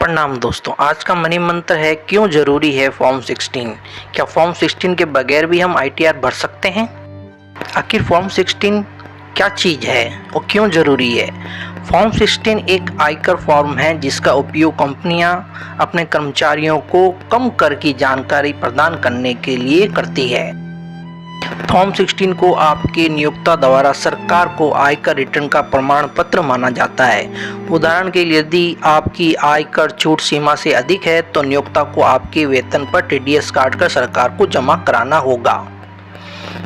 प्रणाम दोस्तों, आज का मनी मंत्र है क्यों जरूरी है फॉर्म 16। क्या फॉर्म 16 के बगैर भी हम ITR भर सकते हैं? आखिर फॉर्म 16 क्या चीज़ है और क्यों जरूरी है? फॉर्म 16 एक आयकर फॉर्म है जिसका उपयोग कंपनियां अपने कर्मचारियों को कम कर की जानकारी प्रदान करने के लिए करती है। फॉर्म 16 को आपके नियोक्ता द्वारा सरकार को आयकर रिटर्न का प्रमाण पत्र माना जाता है। उदाहरण के लिए यदि आपकी आयकर छूट सीमा से अधिक है तो नियोक्ता को आपके वेतन पर TDS काटकर सरकार को जमा कराना होगा।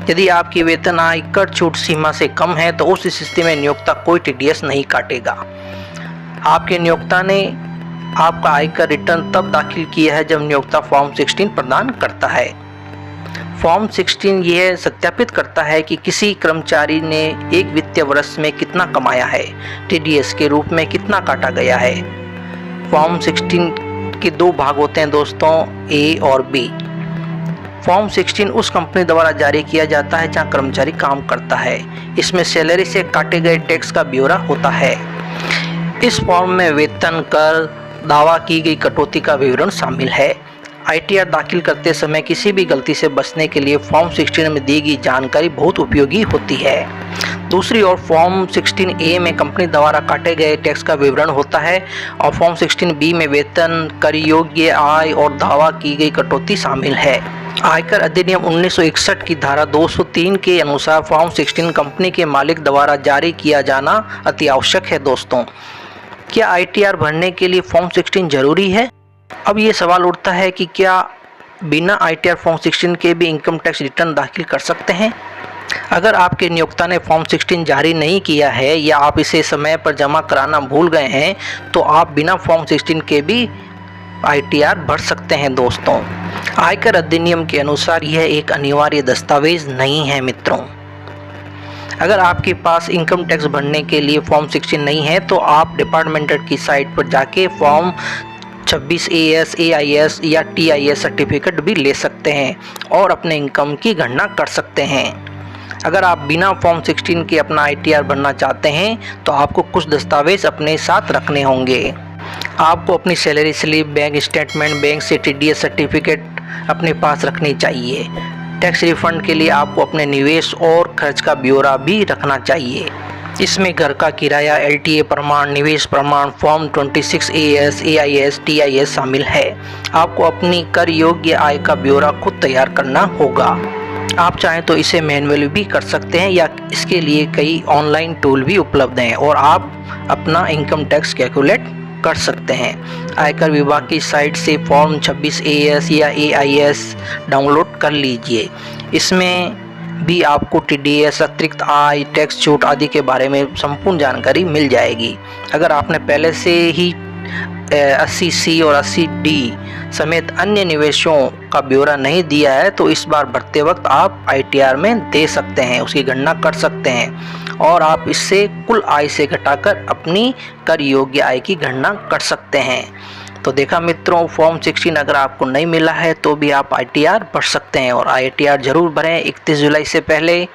यदि आपकी वेतन आयकर छूट सीमा से कम है तो उस स्थिति में नियोक्ता कोई TDS नहीं काटेगा। आपके नियोक्ता ने आपका आयकर रिटर्न तब दाखिल किया है जब नियोक्ता फॉर्म 16 प्रदान करता है। फॉर्म 16 यह सत्यापित करता है कि किसी कर्मचारी ने एक वित्तीय वर्ष में कितना कमाया है, TDS के रूप में कितना काटा गया है। फॉर्म 16 के दो भाग होते हैं दोस्तों, A और B। फॉर्म 16 उस कंपनी द्वारा जारी किया जाता है जहां कर्मचारी काम करता है। इसमें सैलरी से काटे गए टैक्स का ब्यौरा होता है। इस फॉर्म में वेतन, कर, दावा की गई कटौती का विवरण शामिल है। ITR दाखिल करते समय किसी भी गलती से बचने के लिए फॉर्म 16 में दी गई जानकारी बहुत उपयोगी होती है। दूसरी ओर फॉर्म 16A में कंपनी द्वारा काटे गए टैक्स का विवरण होता है और फॉर्म 16B में वेतन, कर योग्य आय और दावा की गई कटौती शामिल है। आयकर अधिनियम 1961 की धारा 203 के अनुसार फॉर्म 16 कंपनी के मालिक द्वारा जारी किया जाना अति आवश्यक है। दोस्तों, क्या ITR भरने के लिए फॉर्म 16 जरूरी है? अब ये सवाल उठता है कि क्या बिना ITR फॉर्म 16 के भी इनकम टैक्स रिटर्न दाखिल कर सकते हैं? अगर आपके नियोक्ता ने फॉर्म 16 जारी नहीं किया है या आप इसे समय पर जमा कराना भूल गए हैं तो आप बिना फॉर्म 16 के भी ITR भर सकते हैं। दोस्तों, आयकर अधिनियम के अनुसार यह एक अनिवार्य दस्तावेज नहीं है। मित्रों, अगर आपके पास इनकम टैक्स भरने के लिए फॉर्म 16 नहीं है तो आप डिपार्टमेंट की साइट पर जाके फॉर्म 26 AS, AIS या TIS सर्टिफिकेट भी ले सकते हैं और अपने इनकम की गणना कर सकते हैं। अगर आप बिना फॉर्म 16 के अपना ITR भरना चाहते हैं तो आपको कुछ दस्तावेज अपने साथ रखने होंगे। आपको अपनी salary slip, bank statement, bank से TDS सर्टिफिकेट अपने पास रखनी चाहिए। टैक्स रिफंड के लिए आपको अपने निवेश और खर्च का ब्यौरा भी रखना चाहिए। इसमें घर का किराया, LTA प्रमाण, निवेश प्रमाण, फॉर्म 26 AS, AIS, TIS शामिल है। आपको अपनी कर योग्य आय का ब्यौरा खुद तैयार करना होगा। आप चाहें तो इसे मैन्युअली भी कर सकते हैं या इसके लिए कई ऑनलाइन टूल भी उपलब्ध हैं और आप अपना इनकम टैक्स कैलकुलेट कर सकते हैं। आयकर विभाग की साइट से फॉर्म 26 AS या AIS डाउनलोड कर लीजिए। इसमें भी आपको TDS, अतिरिक्त आय, टैक्स छूट आदि के बारे में संपूर्ण जानकारी मिल जाएगी। अगर आपने पहले से ही 80C और 80D समेत अन्य निवेशों का ब्यौरा नहीं दिया है तो इस बार भरते वक्त आप ITR में दे सकते हैं, उसकी गणना कर सकते हैं और आप इससे कुल आय से घटाकर अपनी कर योग्य आय की गणना कर सकते हैं। तो देखा मित्रों, फॉर्म 16 अगर आपको नहीं मिला है तो भी आप ITR भर सकते हैं और ITR ज़रूर भरें 31 जुलाई से पहले।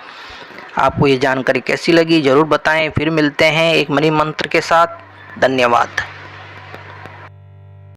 आपको ये जानकारी कैसी लगी ज़रूर बताएं। फिर मिलते हैं एक मनी मंत्र के साथ। धन्यवाद।